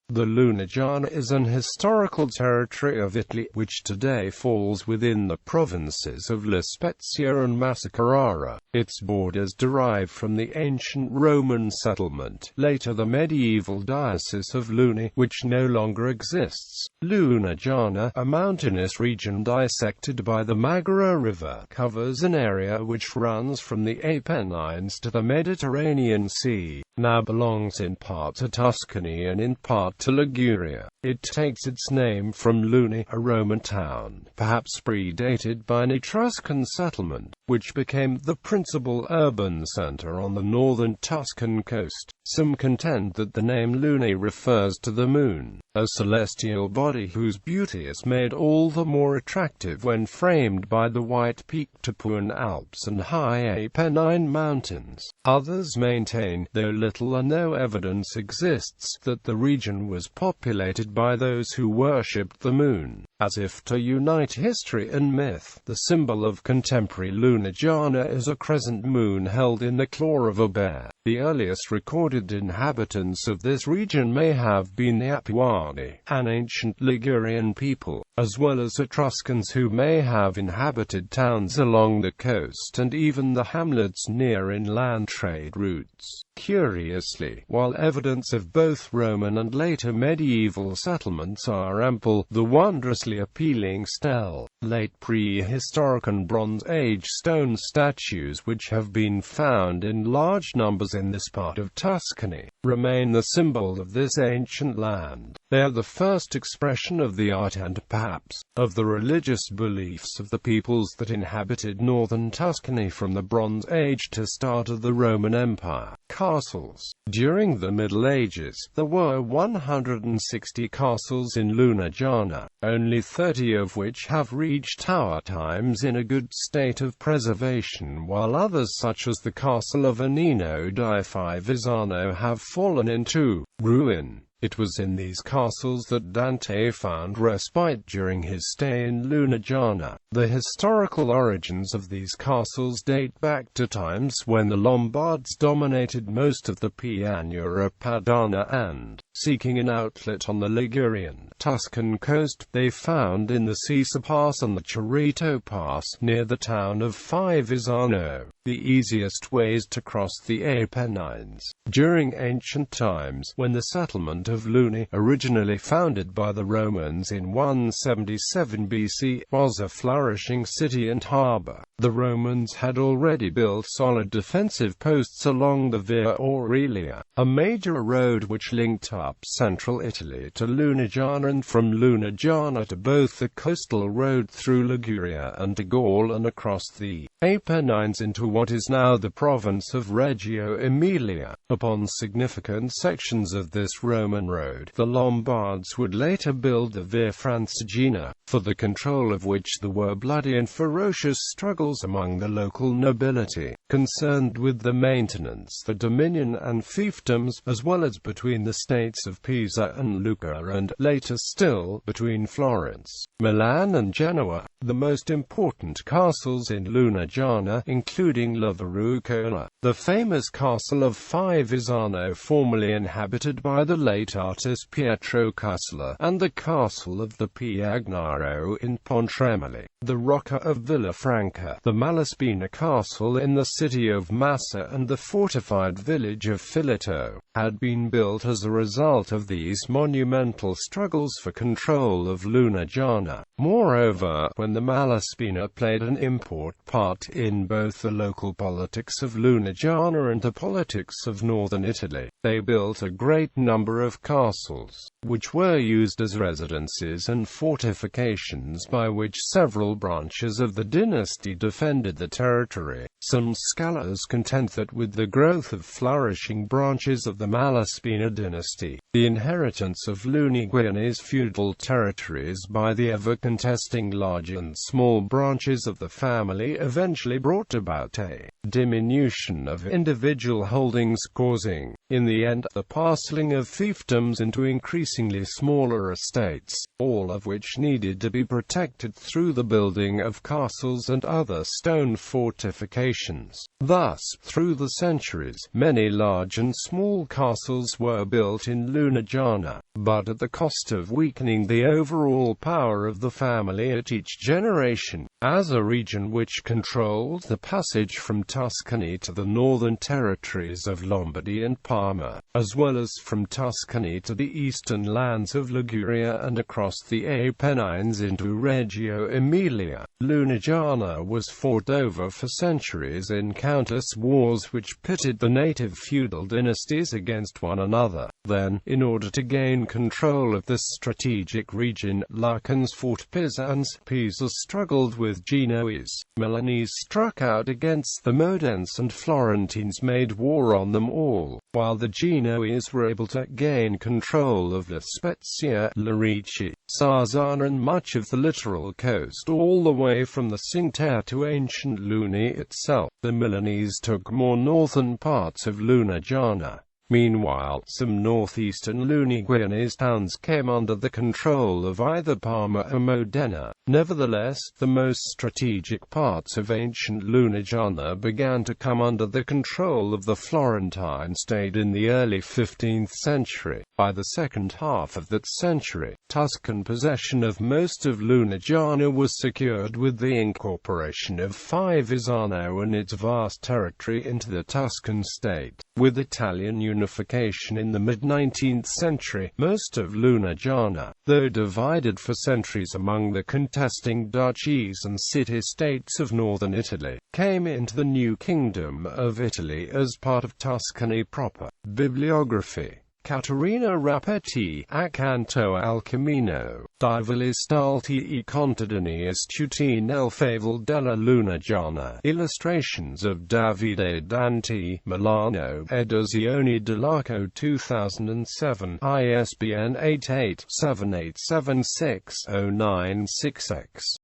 The Lunigiana is an historical territory of Italy, which today falls within the provinces of Spezia and Massa Carrara. Its borders derive from the ancient Roman settlement, later the medieval diocese of Luni, which no longer exists. Lunigiana, a mountainous region dissected by the Magra river, covers an area which runs from the Apennines to the Mediterranean Sea. Now belongs in part to Tuscany and in part to Liguria. It takes its name from Luni, a Roman town, perhaps predated by an Etruscan settlement, which became the principal urban center on the northern Tuscan coast. Some contend that the name Luni refers to the moon, a celestial body whose beauty is made all the more attractive when framed by the white-peaked Apuan Alps and high Apennine mountains. Others maintain, though little or no evidence exists, that the region was populated by those who worshipped the moon, as if to unite history and myth. The symbol of contemporary Lunigiana is a crescent moon held in the claw of a bear. The earliest recorded inhabitants of this region may have been the Apennines, an ancient Ligurian people, as well as Etruscans who may have inhabited towns along the coast and even the hamlets near inland trade routes. Curiously, while evidence of both Roman and later medieval settlements are ample, the wondrously appealing stele, late prehistoric and Bronze Age stone statues which have been found in large numbers in this part of Tuscany, remain the symbol of this ancient land. They are the first expression of the art and, perhaps, of the religious beliefs of the peoples that inhabited northern Tuscany from the Bronze Age to start of the Roman Empire. Castles. During the Middle Ages, there were 160 castles in Lunigiana, only 30 of which have reached our times in a good state of preservation, while others such as the castle of Annino di Fivizzano have fallen into ruin. It was in these castles that Dante found respite during his stay in Lunigiana. The historical origins of these castles date back to times when the Lombards dominated most of the Pianura Padana and, seeking an outlet on the Ligurian, Tuscan coast, they found in the Sisa Pass and the Cerrito Pass near the town of Fivizzano the easiest ways to cross the Apennines. During ancient times, when the settlement of Luni, originally founded by the Romans in 177 BC, was a flourishing city and harbor, the Romans had already built solid defensive posts along the Via Aurelia, a major road which linked up central Italy to Lunigiana and from Lunigiana to both the coastal road through Liguria and to Gaul and across the Apennines into what is now the province of Reggio Emilia. Upon significant sections of this Roman road, the Lombards would later build the Via Francigena, for the control of which there were bloody and ferocious struggles among the local nobility, concerned with the maintenance, the dominion and fiefdoms, as well as between the states of Pisa and Lucca and, later still, between Florence, Milan and Genoa. The most important castles in Lunigiana, including La Verrucola, the famous castle of Fivizzano formerly inhabited by the late artist Pietro Cussler, and the castle of the Piagnaro in Pontremoli, the Rocca of Villafranca, the Malaspina castle in the city of Massa and the fortified village of Filito, had been built as a result of these monumental struggles for control of Lunigiana. Moreover, when the Malaspina played an important part in both the local politics of Lunigiana and the politics of northern Italy, they built a great number of castles, which were used as residences and fortifications by which several branches of the dynasty defended the territory. Some scholars contend that with the growth of flourishing branches of the Malaspina dynasty, the inheritance of Lunigiana's feudal territories by the ever-contesting large and small branches of the family eventually brought about a diminution of individual holdings, causing, in the end, the parceling of fiefdoms into increasingly smaller estates, all of which needed to be protected through the building of castles and other stone fortifications. Thus, through the centuries, many large and small castles were built in Lunigiana. but at the cost of weakening the overall power of the family at each generation. As a region which controlled the passage from Tuscany to the northern territories of Lombardy and Parma, as well as from Tuscany to the eastern lands of Liguria and across the Apennines into Reggio Emilia, Lunigiana was fought over for centuries in countless wars which pitted the native feudal dynasties against one another. Then, in order to gain control of this strategic region, Lucans fought Pisans, Pisa struggled with Genoese, Milanese struck out against the Modense, and Florentines made war on them all, while the Genoese were able to gain control of the Spezia, Lurici, Sarzana and much of the littoral coast all the way from the Cinque Terre to ancient Luni itself. The Milanese took more northern parts of Lunigiana. Meanwhile, some northeastern Lunigianese towns came under the control of either Parma or Modena. Nevertheless, the most strategic parts of ancient Lunigiana began to come under the control of the Florentine state in the early 15th century. By the second half of that century, Tuscan possession of most of Lunigiana was secured with the incorporation of Fivizzano and its vast territory into the Tuscan state. With Italian unification in the mid-19th century, most of Lunigiana, though divided for centuries among the contesting duchies and city-states of northern Italy, came into the new Kingdom of Italy as part of Tuscany proper. Bibliography. Caterina Rapetti, Accanto al Camino, Divali Stalti e contadini istituti nel Favel della Lunigiana. Illustrations of Davide Danti, Milano, Edizioni dell'Arco 2007, ISBN 88-7876-0966.